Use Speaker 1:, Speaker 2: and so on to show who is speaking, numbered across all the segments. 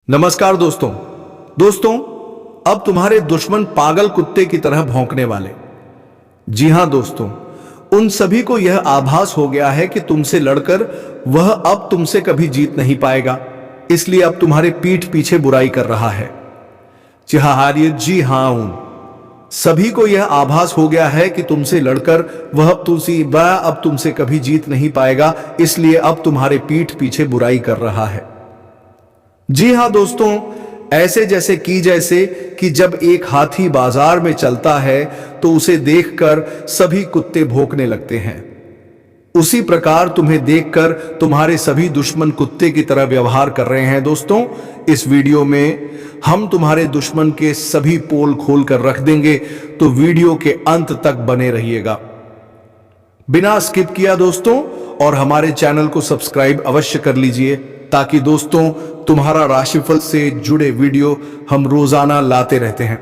Speaker 1: नमस्कार दोस्तों। अब तुम्हारे दुश्मन पागल कुत्ते की तरह भौंकने वाले। जी हां दोस्तों, उन सभी को यह आभास हो गया है कि तुमसे लड़कर वह अब तुमसे कभी जीत नहीं पाएगा, इसलिए अब तुम्हारे पीठ पीछे बुराई कर रहा है। जी हां, उन सभी को यह आभास हो गया है कि तुमसे लड़कर वह अब तुमसे कभी जीत नहीं पाएगा, इसलिए अब तुम्हारे पीठ पीछे बुराई कर रहा है। जी हां दोस्तों, ऐसे जैसे कि जब एक हाथी बाजार में चलता है तो उसे देखकर सभी कुत्ते भौंकने लगते हैं, उसी प्रकार तुम्हें देखकर तुम्हारे सभी दुश्मन कुत्ते की तरह व्यवहार कर रहे हैं। दोस्तों, इस वीडियो में हम तुम्हारे दुश्मन के सभी पोल खोल कर रख देंगे, तो वीडियो के अंत तक बने रहिएगा बिना स्किप किया दोस्तों, और हमारे चैनल को सब्सक्राइब अवश्य कर लीजिए, ताकि दोस्तों तुम्हारा राशिफल से जुड़े वीडियो हम रोजाना लाते रहते हैं,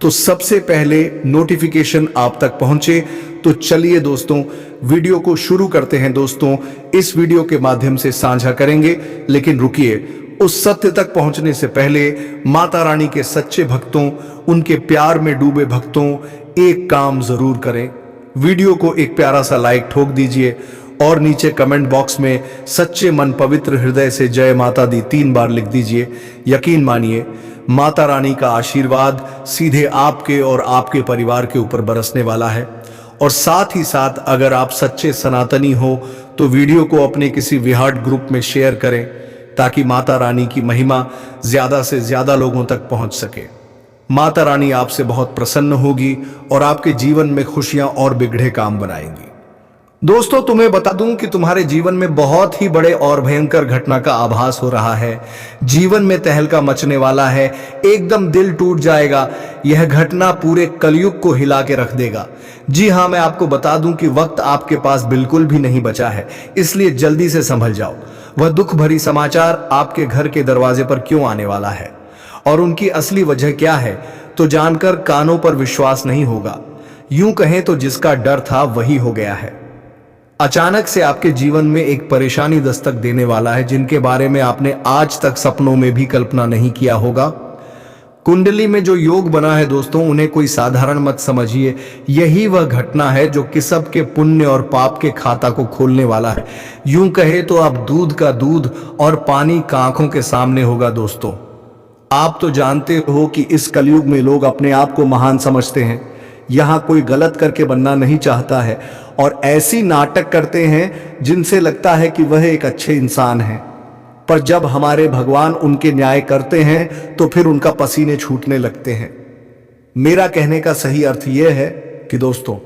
Speaker 1: तो सबसे पहले नोटिफिकेशन आप तक पहुंचे। तो चलिए दोस्तों, वीडियो को शुरू करते हैं। दोस्तों, इस वीडियो के माध्यम से साझा करेंगे, लेकिन रुकिए, उस सत्य तक पहुंचने से पहले माता रानी के सच्चे भक्तों, उनके प्यार में डूबे भक्तों, एक काम जरूर करें। वीडियो को एक प्यारा सा लाइक ठोक दीजिए और नीचे कमेंट बॉक्स में सच्चे मन पवित्र हृदय से जय माता दी 3 बार लिख दीजिए। यकीन मानिए, माता रानी का आशीर्वाद सीधे आपके और आपके परिवार के ऊपर बरसने वाला है। और साथ ही साथ अगर आप सच्चे सनातनी हो तो वीडियो को अपने किसी विहाट ग्रुप में शेयर करें, ताकि माता रानी की महिमा ज्यादा से ज्यादा लोगों तक पहुंच सके। माता रानी आपसे बहुत प्रसन्न होगी और आपके जीवन में खुशियां और बिगड़े काम बनाएंगी। दोस्तों, तुम्हें बता दूं कि तुम्हारे जीवन में बहुत ही बड़े और भयंकर घटना का आभास हो रहा है। जीवन में तहलका मचने वाला है, एकदम दिल टूट जाएगा। यह घटना पूरे कलयुग को हिला के रख देगा। जी हां, मैं आपको बता दूं कि वक्त आपके पास बिल्कुल भी नहीं बचा है, इसलिए जल्दी से संभल जाओ। वह दुख भरी समाचार आपके घर के दरवाजे पर क्यों आने वाला है और उनकी असली वजह क्या है, तो जानकर कानों पर विश्वास नहीं होगा। यूं कहें तो जिसका डर था वही हो गया है। अचानक से आपके जीवन में एक परेशानी दस्तक देने वाला है, जिनके बारे में आपने आज तक सपनों में भी कल्पना नहीं किया होगा। कुंडली में जो योग बना है दोस्तों, उन्हें कोई साधारण मत समझिए। यही वह घटना है जो किसब के पुण्य और पाप के खाता को खोलने वाला है। यूं कहे तो अब दूध का दूध और पानी का आंखों के सामने होगा। दोस्तों, आप तो जानते हो कि इस कलयुग में लोग अपने आप को महान समझते हैं। यहां कोई गलत करके बनना नहीं चाहता है और ऐसी नाटक करते हैं जिनसे लगता है कि वह एक अच्छे इंसान हैं, पर जब हमारे भगवान उनके न्याय करते हैं तो फिर उनका पसीने छूटने लगते हैं। मेरा कहने का सही अर्थ यह है कि दोस्तों,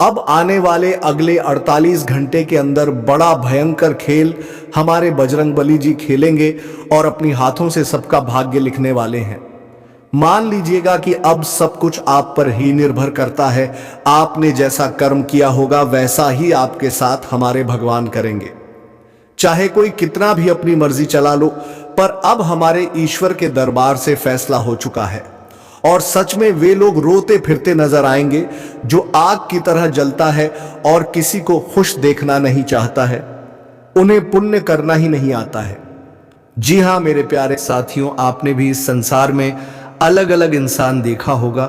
Speaker 1: अब आने वाले अगले 48 घंटे के अंदर बड़ा भयंकर खेल हमारे बजरंगबली जी खेलेंगे और अपनी हाथों से सबका भाग्य लिखने वाले हैं। मान लीजिएगा कि अब सब कुछ आप पर ही निर्भर करता है। आपने जैसा कर्म किया होगा वैसा ही आपके साथ हमारे भगवान करेंगे। चाहे कोई कितना भी अपनी मर्जी चला लो, पर अब हमारे ईश्वर के दरबार से फैसला हो चुका है और सच में वे लोग रोते फिरते नजर आएंगे जो आग की तरह जलता है और किसी को खुश देखना नहीं चाहता है। उन्हें पुण्य करना ही नहीं आता है। जी हां मेरे प्यारे साथियों, आपने भी इस संसार में अलग अलग इंसान देखा होगा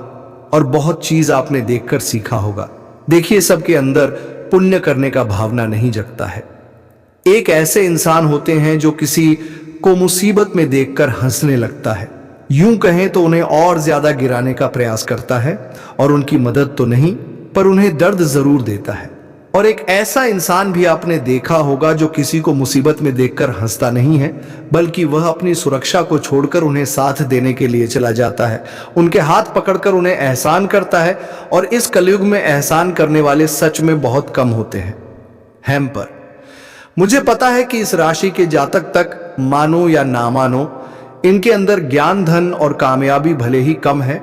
Speaker 1: और बहुत चीज आपने देखकर सीखा होगा। देखिए, सबके अंदर पुण्य करने का भावना नहीं जगता है। एक ऐसे इंसान होते हैं जो किसी को मुसीबत में देखकर हंसने लगता है। यूं कहें तो उन्हें और ज्यादा गिराने का प्रयास करता है और उनकी मदद तो नहीं, पर उन्हें दर्द जरूर देता है। और एक ऐसा इंसान भी आपने देखा होगा जो किसी को मुसीबत में देखकर हंसता नहीं है, बल्कि वह अपनी सुरक्षा को छोड़कर उन्हें साथ देने के लिए चला जाता है, उनके हाथ पकड़कर उन्हें एहसान करता है। और इस कलयुग में एहसान करने वाले सच में बहुत कम होते हैं। पर मुझे पता है कि इस राशि के जातक तक मानो या ना मानो, इनके अंदर ज्ञान, धन और कामयाबी भले ही कम है,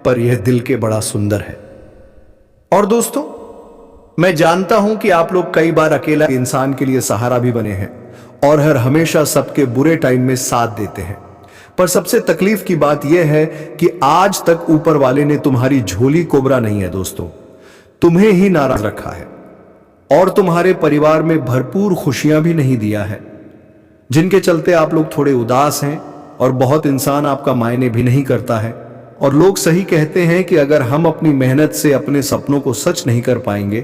Speaker 1: पर यह दिल के बड़ा सुंदर है। और दोस्तों, मैं जानता हूं कि आप लोग कई बार अकेला इंसान के लिए सहारा भी बने हैं और हर हमेशा सबके बुरे टाइम में साथ देते हैं। पर सबसे तकलीफ की बात यह है कि आज तक ऊपर वाले ने तुम्हारी झोली कोबरा नहीं है दोस्तों, तुम्हें ही नाराज रखा है और तुम्हारे परिवार में भरपूर खुशियां भी नहीं दिया है, जिनके चलते आप लोग थोड़े उदास हैं और बहुत इंसान आपका मायने भी नहीं करता है। और लोग सही कहते हैं कि अगर हम अपनी मेहनत से अपने सपनों को सच नहीं कर पाएंगे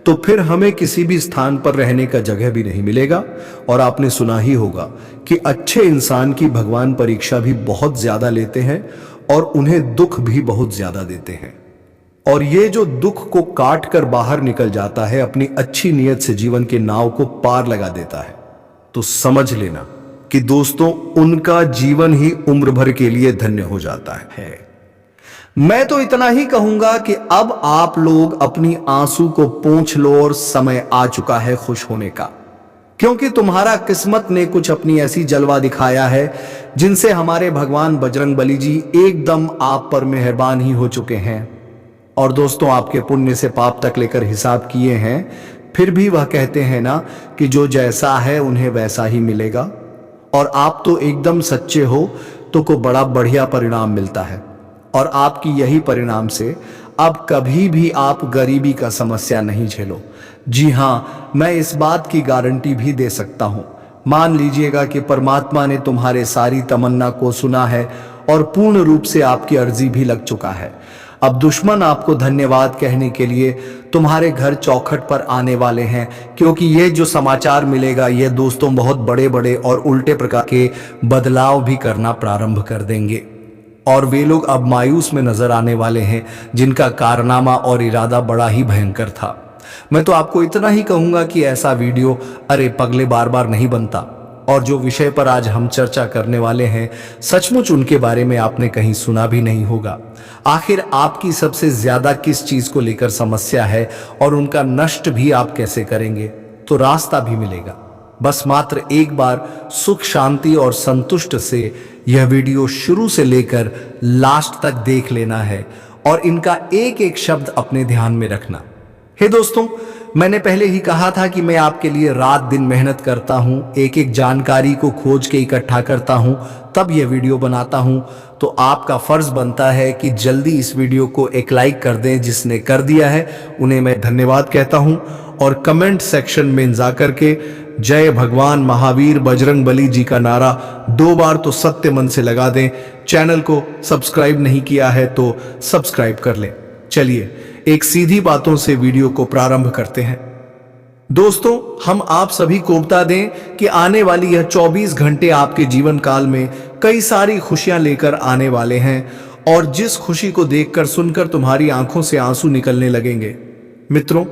Speaker 1: तो फिर हमें किसी भी स्थान पर रहने का जगह भी नहीं मिलेगा। और आपने सुना ही होगा कि अच्छे इंसान की भगवान परीक्षा भी बहुत ज्यादा लेते हैं और उन्हें दुख भी बहुत ज्यादा देते हैं। और ये जो दुख को काट कर बाहर निकल जाता है, अपनी अच्छी नीयत से जीवन के नाव को पार लगा देता है, तो समझ लेना कि दोस्तों उनका जीवन ही उम्र भर के लिए धन्य हो जाता है। मैं तो इतना ही कहूंगा कि अब आप लोग अपनी आंसू को पोंछ लो और समय आ चुका है खुश होने का, क्योंकि तुम्हारा किस्मत ने कुछ अपनी ऐसी जलवा दिखाया है जिनसे हमारे भगवान बजरंगबली जी एकदम आप पर मेहरबान ही हो चुके हैं। और दोस्तों आपके पुण्य से पाप तक लेकर हिसाब किए हैं, फिर भी वह कहते हैं ना कि जो जैसा है उन्हें वैसा ही मिलेगा। और आप तो एकदम सच्चे हो तो को बड़ा बढ़िया परिणाम मिलता है। और आपकी यही परिणाम से अब कभी भी आप गरीबी का समस्या नहीं झेलो। जी हाँ, मैं इस बात की गारंटी भी दे सकता हूं। मान लीजिएगा कि परमात्मा ने तुम्हारे सारी तमन्ना को सुना है और पूर्ण रूप से आपकी अर्जी भी लग चुका है। अब दुश्मन आपको धन्यवाद कहने के लिए तुम्हारे घर चौखट पर आने वाले हैं, क्योंकि ये जो समाचार मिलेगा ये दोस्तों बहुत बड़े बड़े और उल्टे प्रकार के बदलाव भी करना प्रारंभ कर देंगे। और वे लोग अब मायूस में नजर आने वाले हैं जिनका कारनामा और इरादा बड़ा ही भयंकर था। मैं तो आपको इतना ही कहूंगा कि ऐसा वीडियो अरे पगले बार बार नहीं बनता। और जो विषय पर आज हम चर्चा करने वाले हैं, सचमुच उनके बारे में आपने कहीं सुना भी नहीं होगा। आखिर आपकी सबसे ज्यादा किस चीज को लेकर समस्या है और उनका नष्ट भी आप कैसे करेंगे, तो रास्ता भी मिलेगा। बस मात्र एक बार सुख शांति और संतुष्ट से यह वीडियो शुरू से लेकर लास्ट तक देख लेना है और इनका एक एक शब्द अपने ध्यान में रखना। हे दोस्तों, मैंने पहले ही कहा था कि मैं आपके लिए रात दिन मेहनत करता हूं, एक एक जानकारी को खोज के इकट्ठा करता हूं, तब यह वीडियो बनाता हूं। तो आपका फर्ज बनता है कि जल्दी इस वीडियो को एक लाइक कर दें। जिसने कर दिया है उन्हें मैं धन्यवाद कहता हूं। और कमेंट सेक्शन में जाकर के जय भगवान महावीर बजरंगबली जी का नारा 2 बार तो सत्य मन से लगा दें। चैनल को सब्सक्राइब नहीं किया है तो सब्सक्राइब कर लें। चलिए एक सीधी बातों से वीडियो को प्रारंभ करते हैं। दोस्तों, हम आप सभी को बता दें कि आने वाली यह 24 घंटे आपके जीवन काल में कई सारी खुशियां लेकर आने वाले हैं। और जिस खुशी को देखकर सुनकर तुम्हारी आंखों से आंसू निकलने लगेंगे। मित्रों,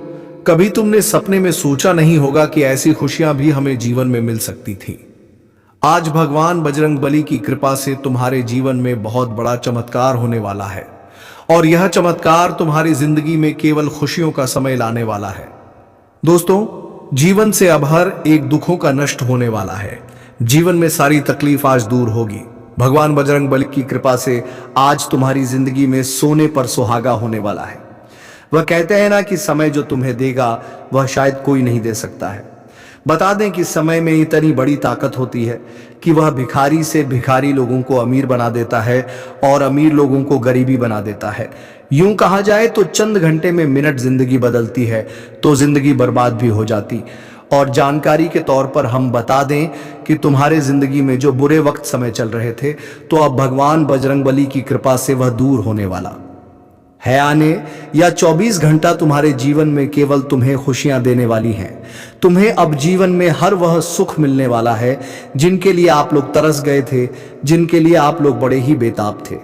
Speaker 1: कभी तुमने सपने में सोचा नहीं होगा कि ऐसी खुशियां भी हमें जीवन में मिल सकती थी। आज भगवान बजरंगबली की कृपा से तुम्हारे जीवन में बहुत बड़ा चमत्कार होने वाला है। और यह चमत्कार तुम्हारी जिंदगी में केवल खुशियों का समय लाने वाला है। दोस्तों, जीवन से अब हर एक दुखों का नष्ट होने वाला है। जीवन में सारी तकलीफ आज दूर होगी। भगवान बजरंगबली की कृपा से आज तुम्हारी जिंदगी में सोने पर सुहागा होने वाला है। वह कहते हैं ना कि समय जो तुम्हें देगा वह शायद कोई नहीं दे सकता है। बता दें कि समय में इतनी बड़ी ताकत होती है कि वह भिखारी से भिखारी लोगों को अमीर बना देता है और अमीर लोगों को गरीबी बना देता है। यूं कहा जाए तो चंद घंटे में मिनट जिंदगी बदलती है तो जिंदगी बर्बाद भी हो जाती। और जानकारी के तौर पर हम बता दें कि तुम्हारे जिंदगी में जो बुरे वक्त समय चल रहे थे, तो अब भगवान बजरंगबली की कृपा से वह दूर होने वाला है। आने या 24 घंटा तुम्हारे जीवन में केवल तुम्हें खुशियां देने वाली हैं। तुम्हें अब जीवन में हर वह सुख मिलने वाला है जिनके लिए आप लोग तरस गए थे, जिनके लिए आप लोग बड़े ही बेताब थे।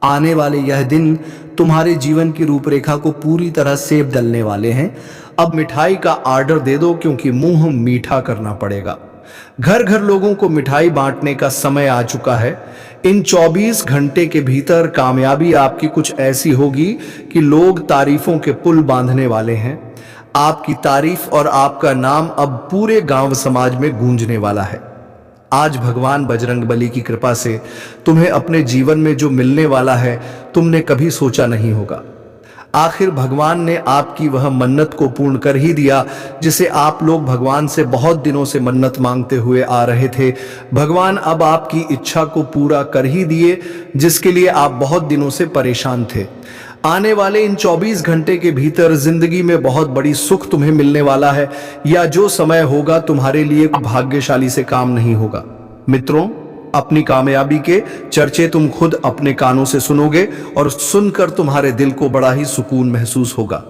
Speaker 1: आने वाले यह दिन तुम्हारे जीवन की रूपरेखा को पूरी तरह से बदलने वाले हैं। अब मिठाई का ऑर्डर दे दो, क्योंकि मुंह मीठा करना पड़ेगा। घर घर लोगों को मिठाई बांटने का समय आ चुका है। इन 24 घंटे के भीतर कामयाबी आपकी कुछ ऐसी होगी कि लोग तारीफों के पुल बांधने वाले हैं। आपकी तारीफ और आपका नाम अब पूरे गांव समाज में गूंजने वाला है। आज भगवान बजरंगबली की कृपा से तुम्हें अपने जीवन में जो मिलने वाला है तुमने कभी सोचा नहीं होगा। आखिर भगवान ने आपकी वह मन्नत को पूर्ण कर ही दिया जिसे आप लोग भगवान से बहुत दिनों से मन्नत मांगते हुए आ रहे थे। भगवान अब आपकी इच्छा को पूरा कर ही दिए जिसके लिए आप बहुत दिनों से परेशान थे। आने वाले इन 24 घंटे के भीतर जिंदगी में बहुत बड़ी सुख तुम्हें मिलने वाला है, या जो समय होगा तुम्हारे लिए भाग्यशाली से काम नहीं होगा। मित्रों, अपनी कामयाबी के चर्चे तुम खुद अपने कानों से सुनोगे और सुनकर तुम्हारे दिल को बड़ा ही सुकून महसूस होगा।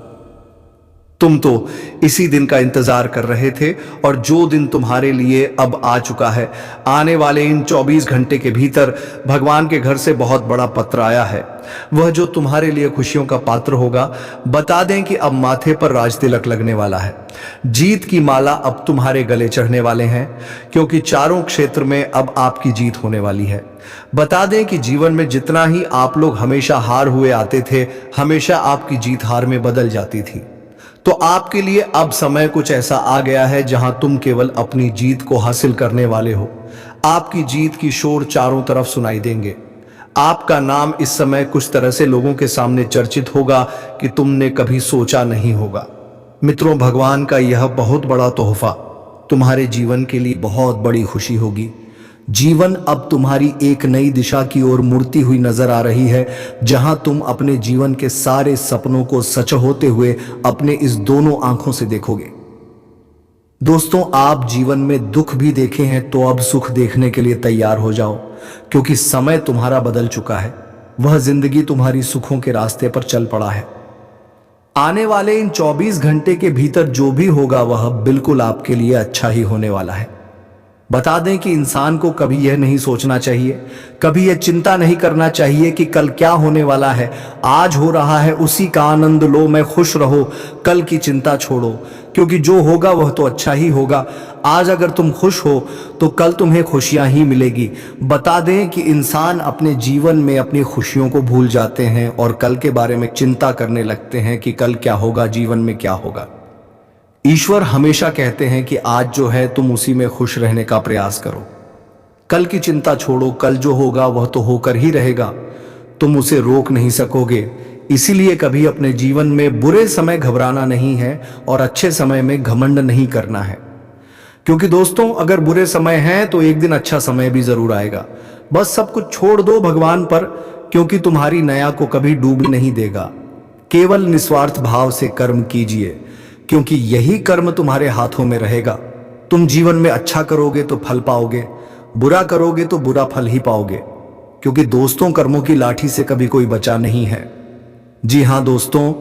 Speaker 1: तुम तो इसी दिन का इंतजार कर रहे थे और जो दिन तुम्हारे लिए अब आ चुका है। आने वाले इन 24 घंटे के भीतर भगवान के घर से बहुत बड़ा पत्र आया है, वह जो तुम्हारे लिए खुशियों का पात्र होगा। बता दें कि अब माथे पर राज तिलक लगने वाला है, जीत की माला अब तुम्हारे गले चढ़ने वाले हैं, क्योंकि चारों क्षेत्र में अब आपकी जीत होने वाली है। बता दें कि जीवन में जितना ही आप लोग हमेशा हार हुए आते थे, हमेशा आपकी जीत हार में बदल जाती थी। तो आपके लिए अब समय कुछ ऐसा आ गया है जहां तुम केवल अपनी जीत को हासिल करने वाले हो। आपकी जीत की शोर चारों तरफ सुनाई देंगे। आपका नाम इस समय कुछ तरह से लोगों के सामने चर्चित होगा कि तुमने कभी सोचा नहीं होगा। मित्रों, भगवान का यह बहुत बड़ा तोहफा तुम्हारे जीवन के लिए बहुत बड़ी खुशी होगी। जीवन अब तुम्हारी एक नई दिशा की ओर मुड़ती हुई नजर आ रही है, जहां तुम अपने जीवन के सारे सपनों को सच होते हुए अपने इस दोनों आंखों से देखोगे। दोस्तों, आप जीवन में दुख भी देखे हैं तो अब सुख देखने के लिए तैयार हो जाओ, क्योंकि समय तुम्हारा बदल चुका है। वह जिंदगी तुम्हारी सुखों के रास्ते पर चल पड़ा है। आने वाले इन 24 घंटे के भीतर जो भी होगा वह बिल्कुल आपके लिए अच्छा ही होने वाला है। बता दें कि इंसान को कभी यह नहीं सोचना चाहिए, कभी यह चिंता नहीं करना चाहिए कि कल क्या होने वाला है। आज हो रहा है उसी का आनंद लो, मैं खुश रहो, कल की चिंता छोड़ो, क्योंकि जो होगा वह तो अच्छा ही होगा। आज अगर तुम खुश हो तो कल तुम्हें खुशियां ही मिलेगी। बता दें कि इंसान अपने जीवन में अपनी खुशियों को भूल जाते हैं और कल के बारे में चिंता करने लगते हैं कि कल क्या होगा, जीवन में क्या होगा। ईश्वर हमेशा कहते हैं कि आज जो है तुम उसी में खुश रहने का प्रयास करो। कल की चिंता छोड़ो, कल जो होगा वह तो होकर ही रहेगा, तुम उसे रोक नहीं सकोगे। इसीलिए कभी अपने जीवन में बुरे समय घबराना नहीं है और अच्छे समय में घमंड नहीं करना है, क्योंकि दोस्तों अगर बुरे समय हैं तो एक दिन अच्छा समय भी जरूर आएगा। बस सब कुछ छोड़ दो भगवान पर, क्योंकि तुम्हारी नया को कभी डूब नहीं देगा। केवल निस्वार्थ भाव से कर्म कीजिए, क्योंकि यही कर्म तुम्हारे हाथों में रहेगा। तुम जीवन में अच्छा करोगे तो फल पाओगे, बुरा करोगे तो बुरा फल ही पाओगे, क्योंकि दोस्तों कर्मों की लाठी से कभी कोई बचा नहीं है। जी हां दोस्तों,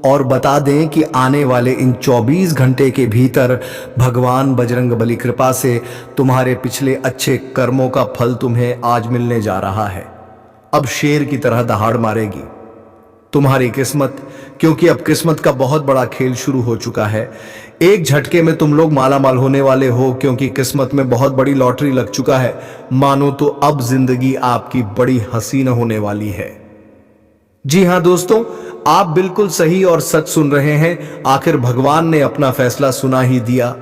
Speaker 1: और बता दें कि आने वाले इन 24 घंटे के भीतर भगवान बजरंगबली कृपा से तुम्हारे पिछले अच्छे कर्मों का फल तुम्हें आज मिलने जा रहा है। अब शेर की तरह दहाड़ मारेगी तुम्हारी किस्मत, क्योंकि अब किस्मत का बहुत बड़ा खेल शुरू हो चुका है। एक झटके में तुम लोग मालामाल होने वाले हो, क्योंकि किस्मत में बहुत बड़ी लॉटरी लग चुका है। मानो तो अब जिंदगी आपकी बड़ी हसीन होने वाली है। जी हां दोस्तों, आप बिल्कुल सही और सच सुन रहे हैं। आखिर भगवान ने अपना फैसला सुना ही दिया।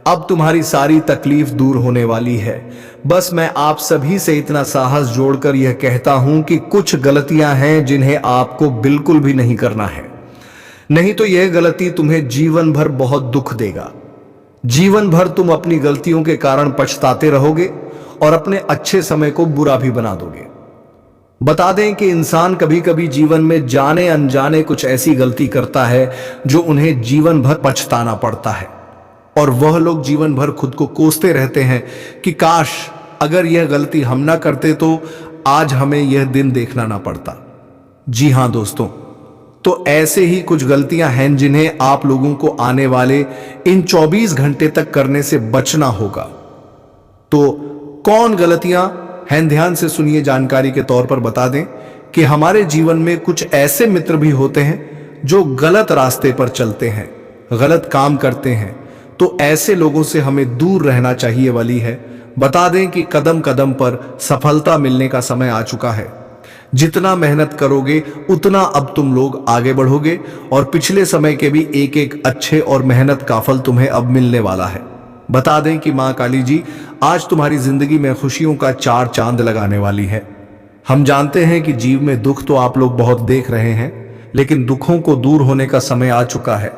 Speaker 1: अब तुम्हारी सारी तकलीफ दूर होने वाली है। बस मैं आप सभी से इतना साहस जोड़कर यह कहता हूं कि कुछ गलतियां हैं जिन्हें आपको बिल्कुल भी नहीं करना है, नहीं तो यह गलती तुम्हें जीवन भर बहुत दुख देगा। जीवन भर तुम अपनी गलतियों के कारण पछताते रहोगे और अपने अच्छे समय को बुरा भी बना दोगे। बता दें कि इंसान कभी कभी जीवन में जाने अनजाने कुछ ऐसी गलती करता है जो उन्हें जीवन भर पछताना पड़ता है, और वह लोग जीवन भर खुद को कोसते रहते हैं कि काश अगर यह गलती हम ना करते तो आज हमें यह दिन देखना ना पड़ता। जी हां दोस्तों, तो ऐसे ही कुछ गलतियां हैं जिन्हें आप लोगों को आने वाले इन 24 घंटे तक करने से बचना होगा। तो कौन गलतियां हैं, ध्यान से सुनिए। जानकारी के तौर पर बता दें कि हमारे जीवन में कुछ ऐसे मित्र भी होते हैं जो गलत रास्ते पर चलते हैं, गलत काम करते हैं, तो ऐसे लोगों से हमें दूर रहना चाहिए वाली है। बता दें कि कदम कदम पर सफलता मिलने का समय आ चुका है। जितना मेहनत करोगे उतना अब तुम लोग आगे बढ़ोगे, और पिछले समय के भी एक एक अच्छे और मेहनत का फल तुम्हें अब मिलने वाला है। बता दें कि मां काली जी आज तुम्हारी जिंदगी में खुशियों का 4 चांद लगाने वाली है। हम जानते हैं कि जीव में दुख तो आप लोग बहुत देख रहे हैं, लेकिन दुखों को दूर होने का समय आ चुका है।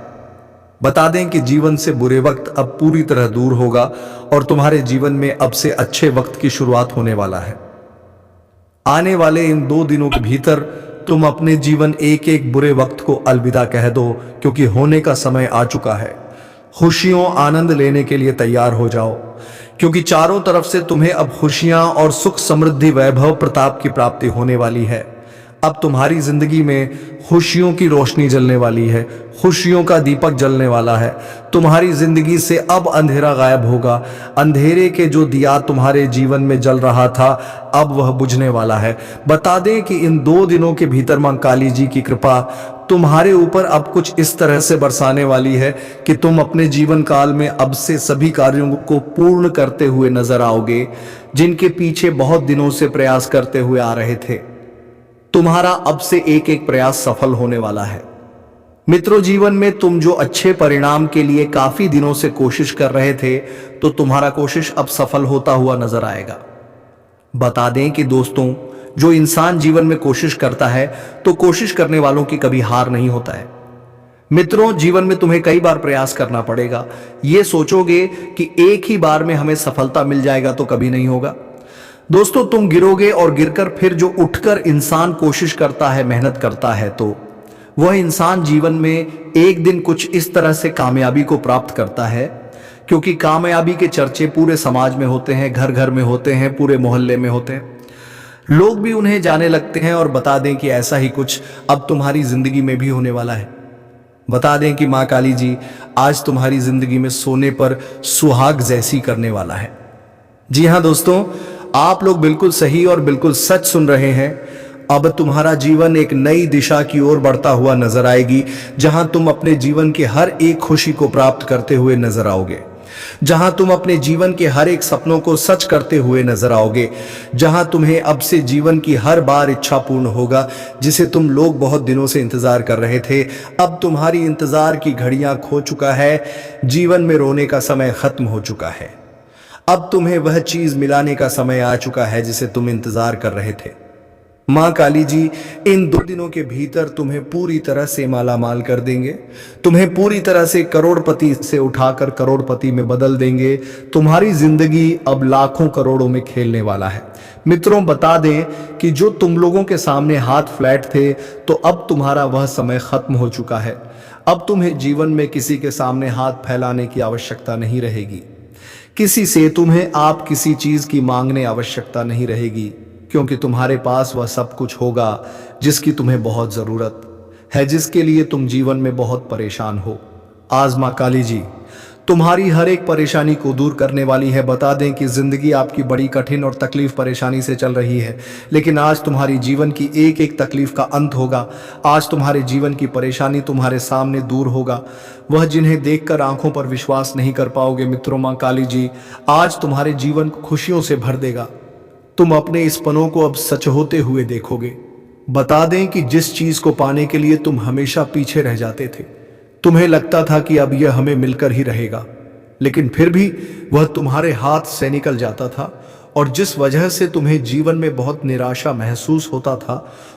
Speaker 1: बता दें कि जीवन से बुरे वक्त अब पूरी तरह दूर होगा और तुम्हारे जीवन में अब से अच्छे वक्त की शुरुआत होने वाला है। आने वाले इन 2 दिनों के भीतर तुम अपने जीवन एक एक बुरे वक्त को अलविदा कह दो, क्योंकि होने का समय आ चुका है। खुशियों आनंद लेने के लिए तैयार हो जाओ, क्योंकि चारों तरफ से तुम्हें अब खुशियां और सुख समृद्धि वैभव प्रताप की प्राप्ति होने वाली है। अब तुम्हारी जिंदगी में खुशियों की रोशनी जलने वाली है, खुशियों का दीपक जलने वाला है। तुम्हारी जिंदगी से अब अंधेरा गायब होगा। अंधेरे के जो दिया तुम्हारे जीवन में जल रहा था, अब वह बुझने वाला है। बता दें कि इन 2 दिनों के भीतर मां काली जी की कृपा तुम्हारे ऊपर अब कुछ इस तरह से बरसाने वाली है कि तुम अपने जीवन काल में अब से सभी कार्यों को पूर्ण करते हुए नजर आओगे, जिनके पीछे बहुत दिनों से प्रयास करते हुए आ रहे थे। तुम्हारा अब से एक एक प्रयास सफल होने वाला है। मित्रों, जीवन में तुम जो अच्छे परिणाम के लिए काफी दिनों से कोशिश कर रहे थे, तो तुम्हारा कोशिश अब सफल होता हुआ नजर आएगा। बता दें कि दोस्तों, जो इंसान जीवन में कोशिश करता है, तो कोशिश करने वालों की कभी हार नहीं होता है। मित्रों, जीवन में तुम्हें कई बार प्रयास करना पड़ेगा। यह सोचोगे कि एक ही बार में हमें सफलता मिल जाएगा, तो कभी नहीं होगा। दोस्तों, तुम गिरोगे और गिरकर फिर जो उठकर इंसान कोशिश करता है, मेहनत करता है, तो वह इंसान जीवन में एक दिन कुछ इस तरह से कामयाबी को प्राप्त करता है, क्योंकि कामयाबी के चर्चे पूरे समाज में होते हैं, घर घर में होते हैं, पूरे मोहल्ले में होते हैं। लोग भी उन्हें जाने लगते हैं। और बता दें कि ऐसा ही कुछ अब तुम्हारी जिंदगी में भी होने वाला है। बता दें कि मां काली जी आज तुम्हारी जिंदगी में सोने पर सुहाग जैसी करने वाला है। जी हां दोस्तों, आप लोग बिल्कुल सही और बिल्कुल सच सुन रहे हैं। अब तुम्हारा जीवन एक नई दिशा की ओर बढ़ता हुआ नजर आएगी, जहां तुम अपने जीवन के हर एक खुशी को प्राप्त करते हुए नजर आओगे, जहां तुम अपने जीवन के हर एक सपनों को सच करते हुए नजर आओगे, जहां तुम्हें अब से जीवन की हर बार इच्छा पूर्ण होगा, जिसे तुम लोग बहुत दिनों से इंतजार कर रहे थे। अब तुम्हारी इंतजार की घड़ियां खो चुका है। जीवन में रोने का समय खत्म हो चुका है। अब तुम्हें वह चीज मिलाने का समय आ चुका है जिसे तुम इंतजार कर रहे थे। मां काली जी इन 2 दिनों के भीतर तुम्हें पूरी तरह से मालामाल कर देंगे। तुम्हें पूरी तरह से करोड़पति से उठाकर करोड़पति में बदल देंगे। तुम्हारी जिंदगी अब लाखों करोड़ों में खेलने वाला है। मित्रों, बता दें कि जो तुम लोगों के सामने हाथ फ्लैट थे, तो अब तुम्हारा वह समय खत्म हो चुका है। अब तुम्हें जीवन में किसी के सामने हाथ फैलाने की आवश्यकता नहीं रहेगी। किसी से तुम्हें आप किसी चीज की मांगने आवश्यकता नहीं रहेगी, क्योंकि तुम्हारे पास वह सब कुछ होगा जिसकी तुम्हें बहुत जरूरत है, जिसके लिए तुम जीवन में बहुत परेशान हो। आज मां काली जी तुम्हारी हर एक परेशानी को दूर करने वाली है। बता दें कि जिंदगी आपकी बड़ी कठिन और तकलीफ परेशानी से चल रही है, लेकिन आज तुम्हारी जीवन की एक एक तकलीफ का अंत होगा। आज तुम्हारे जीवन की परेशानी तुम्हारे सामने दूर होगा, वह जिन्हें देखकर आंखों पर विश्वास नहीं कर पाओगे। मित्रों, मां काली जी आज तुम्हारे जीवन को खुशियों से भर देगा। तुम अपने इस पनों को अब सच होते हुए देखोगे। बता दें कि जिस चीज को पाने के लिए तुम हमेशा पीछे रह जाते थे, तुम्हें लगता था कि अब यह हमें मिलकर ही रहेगा, लेकिन फिर भी वह तुम्हारे हाथ से निकल जाता था, और जिस वजह से तुम्हें जीवन में बहुत निराशा महसूस होता था,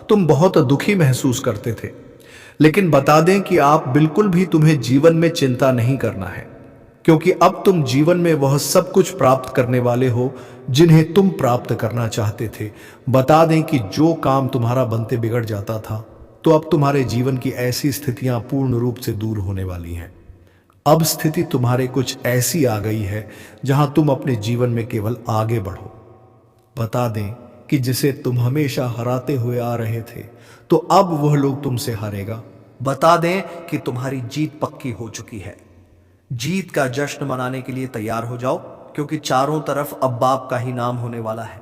Speaker 1: तुम बहुत दुखी महसूस करते थे। लेकिन बता दें कि आप बिल्कुल भी तुम्हें जीवन में चिंता नहीं करना है, क्योंकि अब तुम जीवन में वह सब कुछ प्राप्त करने वाले हो जिन्हें तुम प्राप्त करना चाहते थे। बता दें कि जो काम तुम्हारा बनते बिगड़ जाता था, तो अब तुम्हारे जीवन की ऐसी स्थितियां पूर्ण रूप से दूर होने वाली हैं। अब स्थिति तुम्हारे कुछ ऐसी आ गई है जहां तुम अपने जीवन में केवल आगे बढ़ो। बता दें कि जिसे तुम हमेशा हराते हुए आ रहे थे, तो अब वह लोग तुमसे हारेगा। बता दें कि तुम्हारी जीत पक्की हो चुकी है। जीत का जश्न मनाने के लिए तैयार हो जाओ, क्योंकि चारों तरफ अब बाप का ही नाम होने वाला है।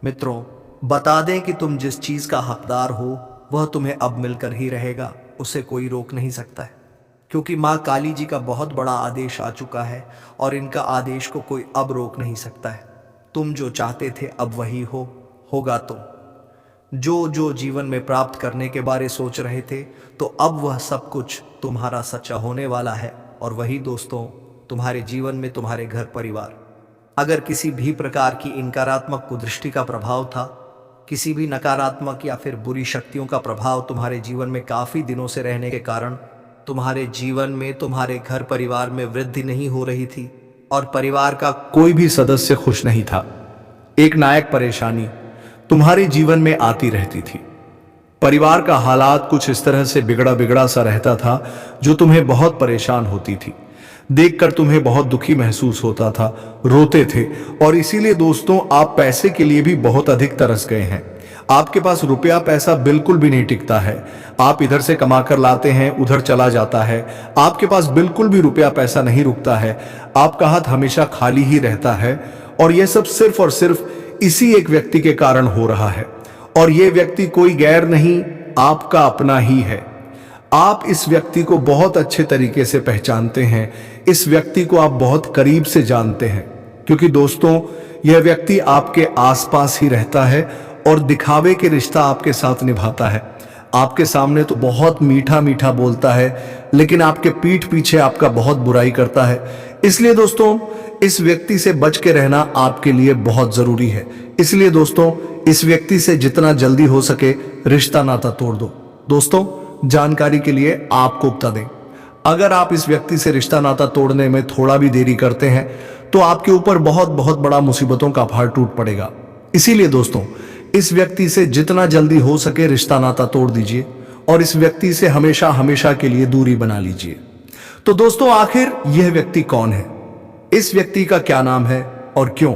Speaker 1: मित्रों, बता दें कि तुम जिस चीज का हकदार हो, वह तुम्हें अब मिलकर ही रहेगा। उसे कोई रोक नहीं सकता है, क्योंकि मां काली जी का बहुत बड़ा आदेश आ चुका है, और इनका आदेश को कोई अब रोक नहीं सकता है। तुम जो चाहते थे अब वही होगा। तुम जो जीवन में प्राप्त करने के बारे सोच रहे थे, तो अब वह सब कुछ तुम्हारा सच्चा होने वाला है। और वही दोस्तों, तुम्हारे जीवन में तुम्हारे घर परिवार, अगर किसी भी प्रकार की नकारात्मक कुदृष्टि का प्रभाव था, किसी भी नकारात्मक या फिर बुरी शक्तियों का प्रभाव तुम्हारे जीवन में काफी दिनों से रहने के कारण तुम्हारे जीवन में, तुम्हारे घर परिवार में वृद्धि नहीं हो रही थी, और परिवार का कोई भी सदस्य खुश नहीं था, एक नायक परेशानी तुम्हारे जीवन में आती रहती थी। परिवार का हालात कुछ इस तरह से बिगड़ा बिगड़ा सा रहता था, जो तुम्हें बहुत परेशान होती थी। देखकर तुम्हें बहुत दुखी महसूस होता था, रोते थे, और इसीलिए दोस्तों आप पैसे के लिए भी बहुत अधिक तरस गए हैं। आपके पास रुपया पैसा बिल्कुल भी नहीं टिकता है। आप इधर से कमा कर लाते हैं, उधर चला जाता है। आपके पास बिल्कुल भी रुपया पैसा नहीं रुकता है। आपका हाथ हमेशा खाली ही रहता है, और यह सब सिर्फ और सिर्फ इसी एक व्यक्ति के कारण हो रहा है। और यह व्यक्ति कोई गैर नहीं, आपका अपना ही है। आप इस व्यक्ति को बहुत अच्छे तरीके से पहचानते हैं। इस व्यक्ति को आप बहुत करीब से जानते हैं, क्योंकि दोस्तों यह व्यक्ति आपके आसपास ही रहता है और दिखावे के रिश्ता आपके साथ निभाता है। आपके सामने तो बहुत मीठा मीठा बोलता है, लेकिन आपके पीठ पीछे आपका बहुत बुराई करता है। इसलिए दोस्तों इस व्यक्ति से बच के रहना आपके लिए बहुत जरूरी है। इसलिए दोस्तों इस व्यक्ति से जितना जल्दी हो सके रिश्ता नाता तोड़ दो। दोस्तों जानकारी के लिए आपको बता दें, अगर आप इस व्यक्ति से रिश्ता नाता तोड़ने में थोड़ा भी देरी करते हैं तो आपके ऊपर बहुत बहुत बड़ा मुसीबतों का पहाड़ टूट पड़ेगा। इसीलिए दोस्तों इस व्यक्ति से जितना जल्दी हो सके रिश्ता नाता तोड़ दीजिए और इस व्यक्ति से हमेशा हमेशा के लिए दूरी बना लीजिए। तो दोस्तों आखिर यह व्यक्ति कौन है, इस व्यक्ति का क्या नाम है और क्यों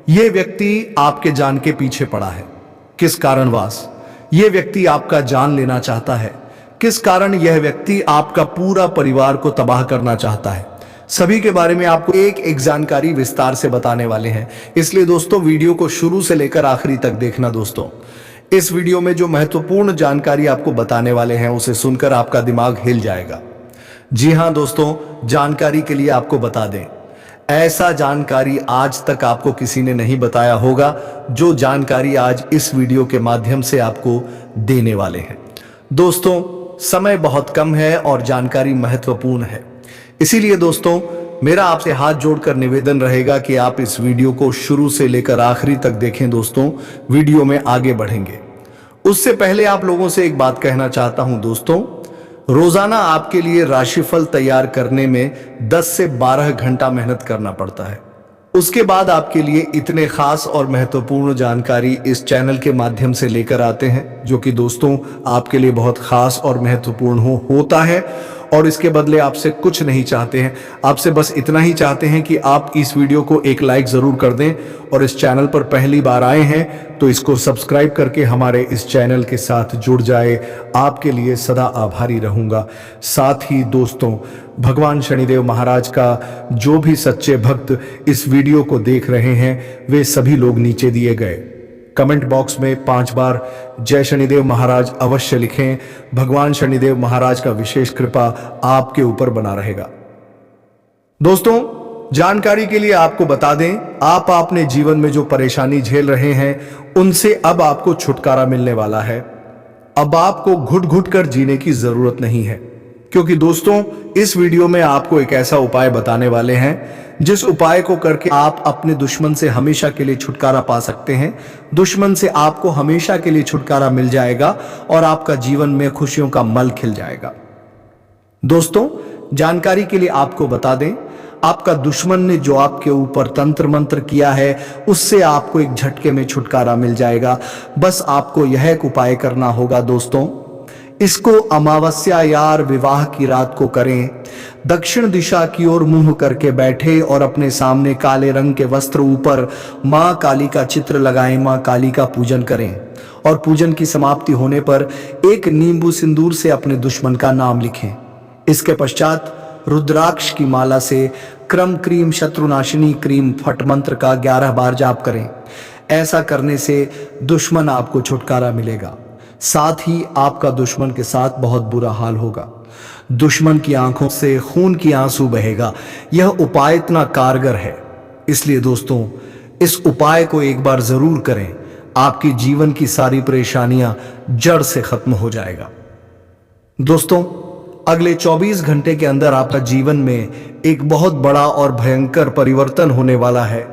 Speaker 1: यह व्यक्ति आपके जान के पीछे पड़ा है, किस कारणवश यह व्यक्ति आपका जान लेना चाहता है, किस कारण यह व्यक्ति आपका पूरा परिवार को तबाह करना चाहता है, सभी के बारे में आपको एक जानकारी विस्तार से बताने वाले हैं। इसलिए दोस्तों वीडियो को शुरू से लेकर आखिरी तक देखना। दोस्तों इस वीडियो में जो महत्वपूर्ण जानकारी आपको बताने वाले हैं उसे सुनकर आपका दिमाग हिल जाएगा। जी हां दोस्तों, जानकारी के लिए आपको बता दें, ऐसा जानकारी आज तक आपको किसी ने नहीं बताया होगा जो जानकारी आज इस वीडियो के माध्यम से आपको देने वाले हैं। दोस्तों समय बहुत कम है और जानकारी महत्वपूर्ण है, इसीलिए दोस्तों मेरा आपसे हाथ जोड़कर निवेदन रहेगा कि आप इस वीडियो को शुरू से लेकर आखिरी तक देखें। दोस्तों वीडियो में आगे बढ़ेंगे उससे पहले आप लोगों से एक बात कहना चाहता हूं। दोस्तों रोजाना आपके लिए राशिफल तैयार करने में 10 से 12 घंटा मेहनत करना पड़ता है। उसके बाद आपके लिए इतने खास और महत्वपूर्ण जानकारी इस चैनल के माध्यम से लेकर आते हैं, जो कि दोस्तों आपके लिए बहुत खास और महत्वपूर्ण होता है। और इसके बदले आपसे कुछ नहीं चाहते हैं, आपसे बस इतना ही चाहते हैं कि आप इस वीडियो को एक लाइक जरूर कर दें, और इस चैनल पर पहली बार आए हैं तो इसको सब्सक्राइब करके हमारे इस चैनल के साथ जुड़ जाए। आपके लिए सदा आभारी रहूंगा। साथ ही दोस्तों भगवान शनिदेव महाराज का जो भी सच्चे भक्त इस वीडियो को देख रहे हैं वे सभी लोग नीचे दिए गए कमेंट बॉक्स में 5 बार जय शनिदेव महाराज अवश्य लिखें। भगवान शनिदेव महाराज का विशेष कृपा आपके ऊपर बना रहेगा। दोस्तों जानकारी के लिए आपको बता दें, आप अपने जीवन में जो परेशानी झेल रहे हैं उनसे अब आपको छुटकारा मिलने वाला है। अब आपको घुट घुट कर जीने की जरूरत नहीं है, क्योंकि दोस्तों इस वीडियो में आपको एक ऐसा उपाय बताने वाले हैं जिस उपाय को करके आप अपने दुश्मन से हमेशा के लिए छुटकारा पा सकते हैं। दुश्मन से आपको हमेशा के लिए छुटकारा मिल जाएगा और आपका जीवन में खुशियों का मल खिल जाएगा। दोस्तों जानकारी के लिए आपको बता दें, आपका दुश्मन ने जो आपके ऊपर तंत्र मंत्र किया है उससे आपको एक झटके में छुटकारा मिल जाएगा। बस आपको यह एक उपाय करना होगा। दोस्तों इसको अमावस्या यार विवाह की रात को करें, दक्षिण दिशा की ओर मुंह करके बैठे और अपने सामने काले रंग के वस्त्र ऊपर मां काली का चित्र लगाएं, मां काली का पूजन करें और पूजन की समाप्ति होने पर एक नींबू सिंदूर से अपने दुश्मन का नाम लिखें। इसके पश्चात रुद्राक्ष की माला से क्रम क्रीम शत्रुनाशिनी क्रीम फट मंत्र का 11 बार जाप करें। ऐसा करने से दुश्मन आपको छुटकारा मिलेगा, साथ ही आपका दुश्मन के साथ बहुत बुरा हाल होगा। दुश्मन की आंखों से खून की आंसू बहेगा। यह उपाय इतना कारगर है, इसलिए दोस्तों इस उपाय को एक बार जरूर करें। आपकी जीवन की सारी परेशानियां जड़ से खत्म हो जाएगा। दोस्तों अगले 24 घंटे के अंदर आपका जीवन में एक बहुत बड़ा और भयंकर परिवर्तन होने वाला है।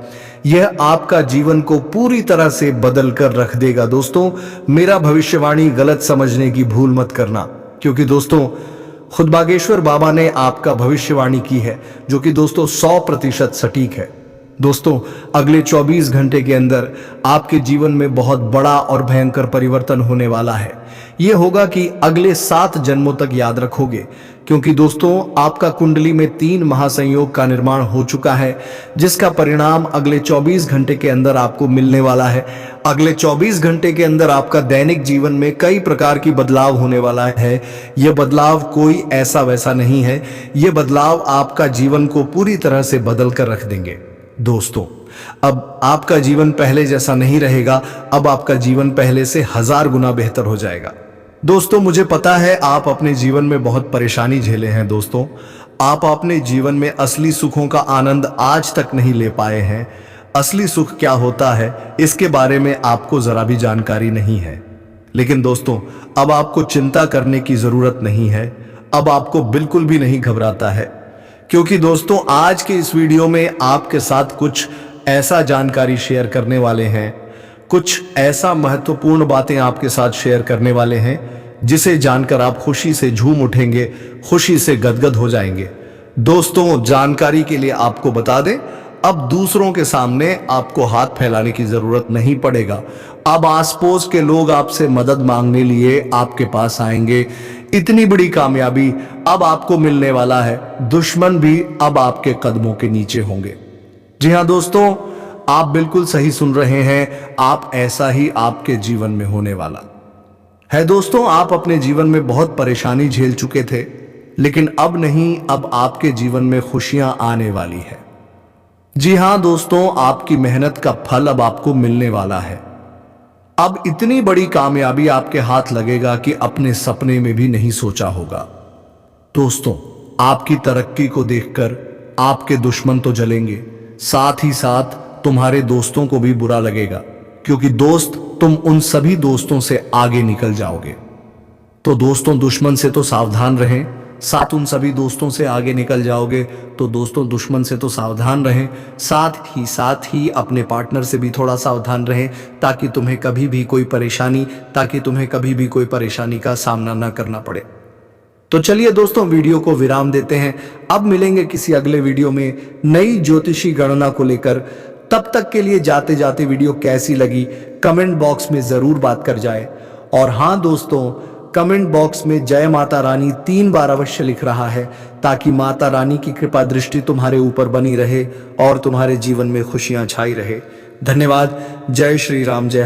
Speaker 1: यह आपका जीवन को पूरी तरह से बदल कर रख देगा। दोस्तों मेरा भविष्यवाणी गलत समझने की भूल मत करना, क्योंकि दोस्तों खुद बागेश्वर बाबा ने आपका भविष्यवाणी की है, जो कि दोस्तों 100% सटीक है। दोस्तों, अगले 24 घंटे के अंदर आपके जीवन में बहुत बड़ा और भयंकर परिवर्तन होने वाला है। यह होगा कि अगले 7 जन्मों तक याद रखोगे, क्योंकि दोस्तों आपका कुंडली में 3 महासंयोग का निर्माण हो चुका है, जिसका परिणाम अगले 24 घंटे के अंदर आपको मिलने वाला है। अगले 24 घंटे के अंदर आपका दैनिक जीवन में कई प्रकार की बदलाव होने वाला है। यह बदलाव कोई ऐसा वैसा नहीं है, यह बदलाव आपका जीवन को पूरी तरह से बदल कर रख देंगे। दोस्तों, अब आपका जीवन पहले जैसा नहीं रहेगा, अब आपका जीवन पहले से 1000 गुना बेहतर हो जाएगा। दोस्तों, मुझे पता है आप अपने जीवन में बहुत परेशानी झेले हैं। दोस्तों, आप अपने जीवन में असली सुखों का आनंद आज तक नहीं ले पाए हैं। असली सुख क्या होता है इसके बारे में आपको जरा भी जानकारी नहीं है। लेकिन दोस्तों, अब आपको चिंता करने की जरूरत नहीं है, अब आपको बिल्कुल भी नहीं घबराता है, क्योंकि दोस्तों आज के इस वीडियो में आपके साथ कुछ ऐसा जानकारी शेयर करने वाले हैं, कुछ ऐसा महत्वपूर्ण बातें आपके साथ शेयर करने वाले हैं जिसे जानकर आप खुशी से झूम उठेंगे, खुशी से गदगद हो जाएंगे। दोस्तों, जानकारी के लिए आपको बता दें, अब दूसरों के सामने आपको हाथ फैलाने की जरूरत नहीं पड़ेगा। अब आस पड़ोस के लोग आपसे मदद मांगने लिए आपके पास आएंगे। इतनी बड़ी कामयाबी अब आपको मिलने वाला है, दुश्मन भी अब आपके कदमों के नीचे होंगे। जी हां दोस्तों, आप बिल्कुल सही सुन रहे हैं, आप ऐसा ही आपके जीवन में होने वाला है। दोस्तों, आप अपने जीवन में बहुत परेशानी झेल चुके थे, लेकिन अब नहीं, अब आपके जीवन में खुशियां आने वाली है। जी हां दोस्तों, आपकी मेहनत का फल अब आपको मिलने वाला है। अब इतनी बड़ी कामयाबी आपके हाथ लगेगा कि अपने सपने में भी नहीं सोचा होगा। दोस्तों, आपकी तरक्की को देखकर आपके दुश्मन तो जलेंगे, साथ ही साथ तुम्हारे दोस्तों को भी बुरा लगेगा, क्योंकि दोस्त तुम उन सभी दोस्तों से आगे निकल जाओगे। तो दोस्तों, दुश्मन से तो सावधान रहें, साथ उन सभी दोस्तों से आगे निकल जाओगे। तो दोस्तों, दुश्मन से तो सावधान रहें, साथ ही अपने पार्टनर से भी थोड़ा सावधान रहें, ताकि तुम्हें कभी भी कोई परेशानी का सामना ना करना पड़े। तो चलिए दोस्तों, वीडियो को विराम देते हैं। अब मिलेंगे किसी अगले वीडियो में नई ज्योतिषी गणना को लेकर। तब तक के लिए जाते जाते वीडियो कैसी लगी कमेंट बॉक्स में जरूर बात कर जाए। और हां दोस्तों, कमेंट बॉक्स में जय माता रानी 3 बार अवश्य लिख रहा है, ताकि माता रानी की कृपा दृष्टि तुम्हारे ऊपर बनी रहे और तुम्हारे जीवन में खुशियां छाई रहे। धन्यवाद। जय श्री राम, जय